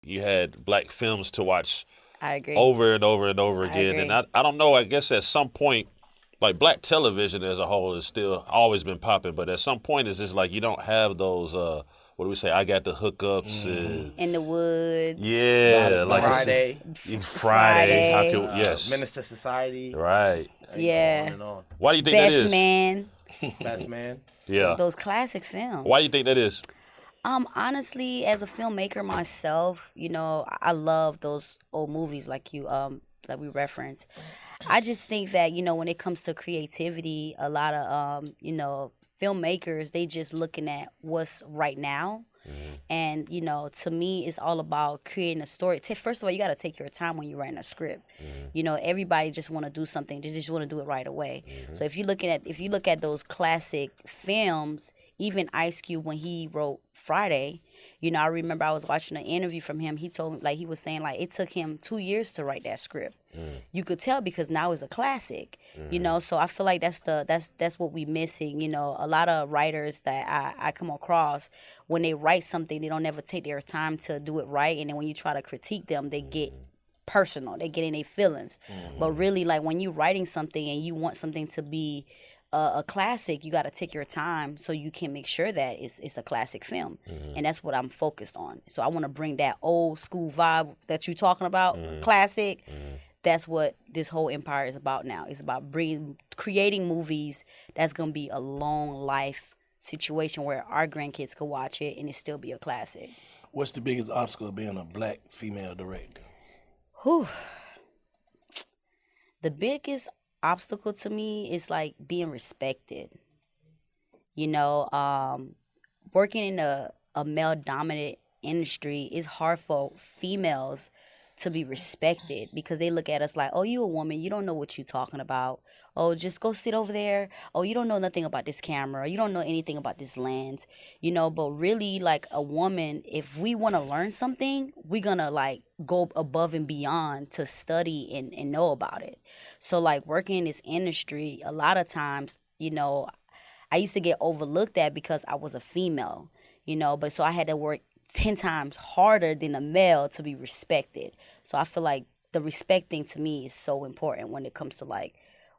You had black films to watch I agree. over and over and over I again. And agree. I don't know, I guess at some point, like black television as a whole is still always been popping, but at some point it's just like you don't have those what do we say, I got the hookups and In the woods. yeah, like it's Friday, Friday, how Friday. could yes. Minister Society. Right. I can go on Yeah. and on. Why do you think that Best is? Man. Best man. Yeah. Those classic films. Why do you think that is? Honestly, as a filmmaker myself, I love those old movies like like we referenced. I just think that, when it comes to creativity, a lot of filmmakers, they just looking at what's right now. And, to me, it's all about creating a story. First of all, you got to take your time when you're writing a script. Everybody just want to do something. They just want to do it right away. So if you look at those classic films, even Ice Cube, when he wrote Friday, I remember I was watching an interview from him. He told me, like, he was saying, like, it took him 2 years to write that script. You could tell because now it's a classic, so I feel like that's what we missing. A lot of writers that I come across, when they write something, they don't ever take their time to do it right. And then when you try to critique them, they get personal. They get in their feelings. But really, like, when you're writing something and you want something to be a classic, you got to take your time so you can make sure that it's a classic film. And that's what I'm focused on. So I want to bring that old school vibe that you're talking about, classic. That's what this whole empire is about now. It's about creating movies that's going to be a long life situation where our grandkids could watch it and it still be a classic. What's the biggest obstacle of being a black female director? Whew. The biggest obstacle to me is like being respected. Working in a male dominant industry is hard for females to be respected because they look at us like, oh, you a woman, you don't know what you talking about. Oh, just go sit over there. Oh, you don't know nothing about this camera. You don't know anything about this lens. But really, like, a woman, if we want to learn something, we're going to, like, go above and beyond to study and know about it. So, like, working in this industry, a lot of times, I used to get overlooked at because I was a female, but so I had to work 10 times harder than a male to be respected. So I feel like the respect thing to me is so important when it comes to, like,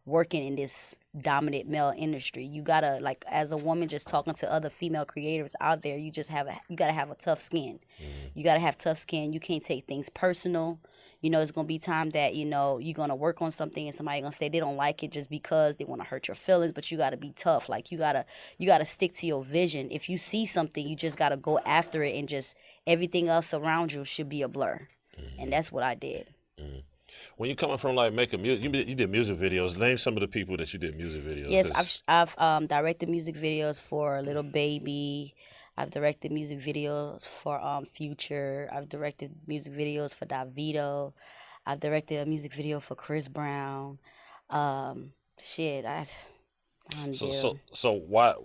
working in this dominant male industry. You gotta, like, as a woman, just talking to other female creators out there, you gotta have a tough skin. You gotta have tough skin. You can't take things personal. It's gonna be time that, you're gonna work on something and somebody gonna say they don't like it just because they want to hurt your feelings, but you gotta be tough. Like, you gotta stick to your vision. If you see something, you just gotta go after it, and just everything else around you should be a blur. And that's what I did. When you're coming from, like, making music, you did music videos. Name some of the people that you did music videos. Yes, I've directed music videos for Little Baby. I've directed music videos for Future. I've directed music videos for Davido. I've directed a music video for Chris Brown. Shit, I So, do. so why?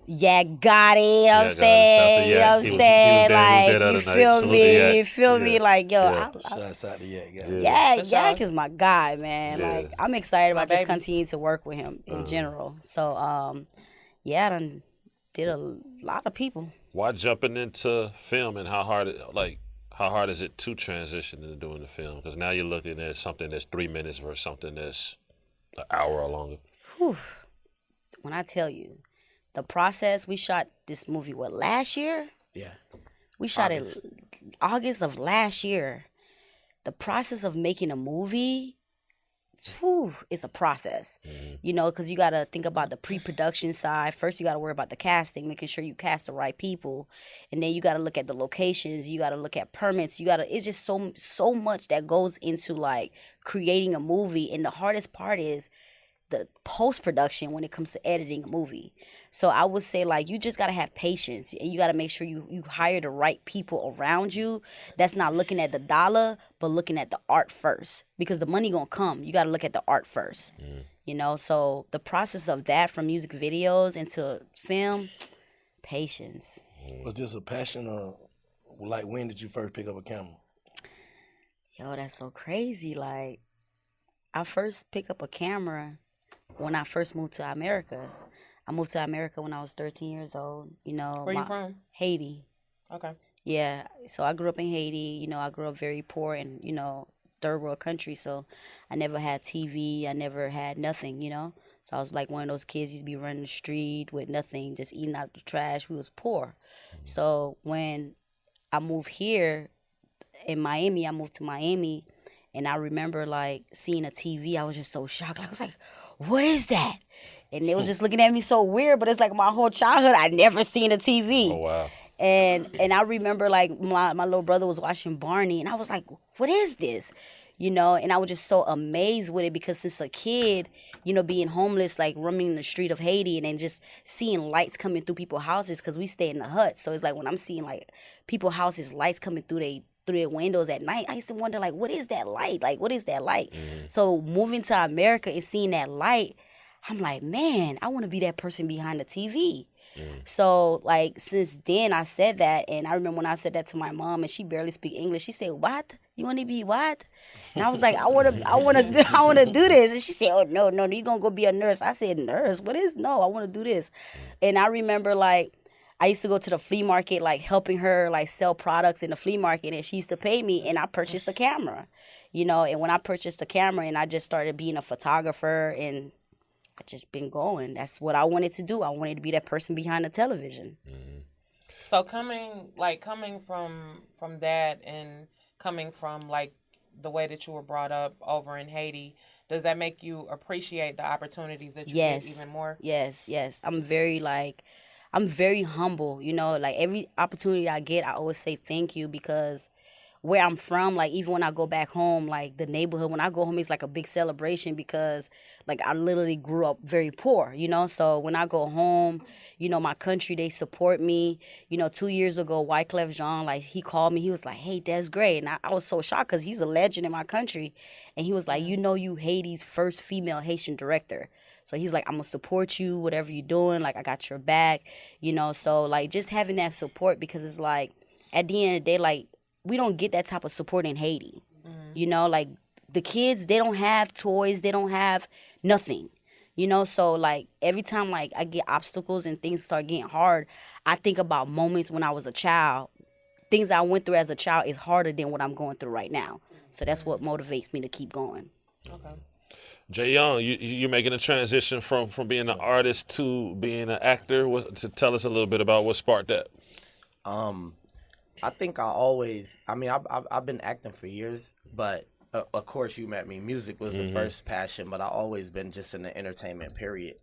Yeah, got it. You know what I'm Yeah, got it. saying? You know what I'm He was saying? there the Like, you other night. feel Salute to me? Yak. You feel me? Yeah. Like, yo, Yeah. Shouts out to Yak. yeah, For sure. Yak is my guy, man. Yeah. Like, I'm excited My about just baby. continuing to work with him in general. So, yeah, I done did a lot of people. Why jumping into film, and how hard is it to transition into doing the film? Because now you're looking at something that's 3 minutes versus something that's an hour or longer. Whew. When I tell you, the process, we shot this movie, last year? Yeah. We shot it August of last year. The process of making a movie, it's a process, because you got to think about the pre-production side. First, you got to worry about the casting, making sure you cast the right people. And then you got to look at the locations. You got to look at permits. It's just so much that goes into, like, creating a movie. And the hardest part is the post-production when it comes to editing a movie. So I would say, like, you just got to have patience, and you got to make sure you hire the right people around you that's not looking at the dollar, but looking at the art first, because the money gonna come. You got to look at the art first, so the process of that, from music videos into film, patience. Was this a passion, or, like, when did you first pick up a camera? Yo, that's so crazy. Like, I first picked up a camera when I first moved to America. I moved to America when I was 13 years old. Where you from? Haiti. Okay. Yeah. So I grew up in Haiti. I grew up very poor and, third world country. So I never had TV. I never had nothing. So I was like one of those kids used to be running the street with nothing, just eating out the trash. We was poor. So when I moved here in Miami, I moved to Miami, and I remember like seeing a TV. I was just so shocked. Like, I was like, what is that? And they was just looking at me so weird, but it's like my whole childhood I never seen a TV. Oh wow. And I remember like my little brother was watching Barney, and I was like, what is this? And I was just so amazed with it because since a kid, being homeless, like roaming the street of Haiti and then just seeing lights coming through people's houses because we stay in the hut. So it's like when I'm seeing like people's houses, lights coming through their windows at night, I used to wonder like, what is that light? Like, what is that light? So moving to America and seeing that light, I'm like, man, I want to be that person behind the TV. So, like, since then, I said that, and I remember when I said that to my mom, and she barely speak English. She said, "What? You want to be what?" And I was like, "I want to do this." And she said, "Oh no, you gonna go be a nurse?" I said, "Nurse? What is? No, I want to do this." And I remember like I used to go to the flea market, like helping her like sell products in the flea market, and she used to pay me, and I purchased a camera, And when I purchased a camera, and I just started being a photographer and I just been going. That's what I wanted to do. I wanted to be that person behind the television. So coming from that and coming from like the way that you were brought up over in Haiti, does that make you appreciate the opportunities that you get even more? Yes. I'm very humble, like every opportunity I get, I always say thank you because where I'm from, like even when I go back home, like the neighborhood, when I go home, it's like a big celebration because like I literally grew up very poor, So when I go home, my country, they support me. 2 years ago, Wyclef Jean, like he called me, he was like, hey, that's great. And I was so shocked because he's a legend in my country. And he was like, you Haiti's first female Haitian director. So he's like, I'm going to support you, whatever you're doing. Like, I got your back, So, like, just having that support because it's like, at the end of the day, like, we don't get that type of support in Haiti. Like the kids, they don't have toys, they don't have nothing. So like every time like I get obstacles and things start getting hard, I think about moments when I was a child. Things I went through as a child is harder than what I'm going through right now. So that's what motivates me to keep going. Okay. Jay Young, you making a transition from being an artist to being an actor. To tell us a little bit about what sparked that. I think I've been acting for years, but of course you met me. Music was the first passion, but I always been just in the entertainment period.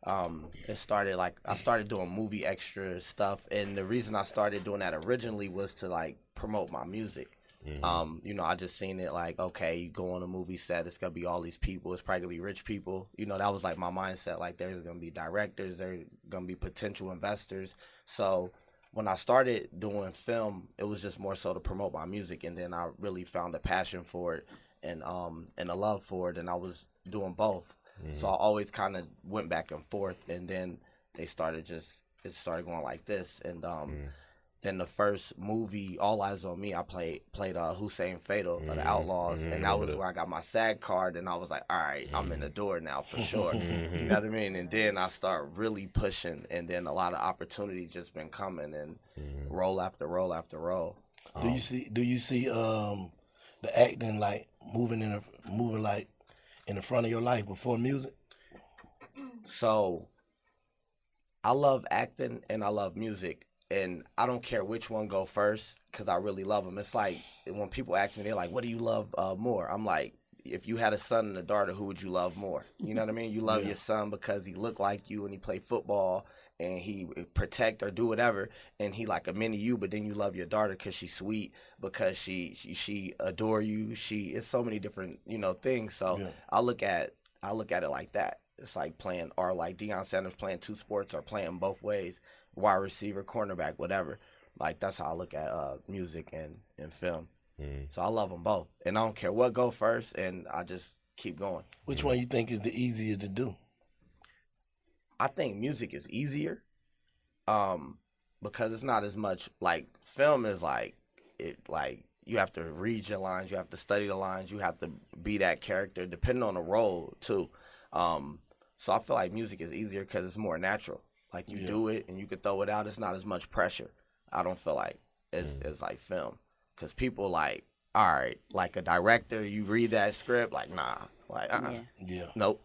It started like I started doing movie extra stuff, and the reason I started doing that originally was to like promote my music. I just seen it like, okay, you go on a movie set, it's gonna be all these people, it's probably gonna be rich people. That was like my mindset. Like there's gonna be directors, there's gonna be potential investors. So when I started doing film, it was just more so to promote my music, and then I really found a passion for it and a love for it, and I was doing both. So I always kind of went back and forth, and then it started going like this, and then the first movie, All Eyes on Me, I played Hussein Fatal of the Outlaws, and that was where I got my SAG card, and I was like, all right, I'm in the door now for sure. You know what I mean? And then I start really pushing, and then a lot of opportunities just been coming, and roll after roll after roll. Do you see the acting like moving like in the front of your life before music? So I love acting and I love music. And I don't care which one go first because I really love them. It's like when people ask me, they're like, what do you love more? I'm like, if you had a son and a daughter, who would you love more? You know what I mean? You love your son because he looked like you and he played football and he protect or do whatever. And he like a mini you, but then you love your daughter because she's sweet, because she adore you. It's so many different, things. So I look at it like that. It's like playing, or like Deion Sanders playing two sports or playing both ways. Wide receiver, cornerback, whatever. Like that's how I look at music and film. So I love them both, and I don't care what go first, and I just keep going. Which one you think is the easier to do? I think music is easier, because it's not as much like film is like you have to read your lines, you have to study the lines, you have to be that character, depending on the role too. So I feel like music is easier because it's more natural. Like you do it and you could throw it out. It's not as much pressure. I don't feel like. is like film, because people like, all right, like a director, you read that script, like nah, like Yeah. nope,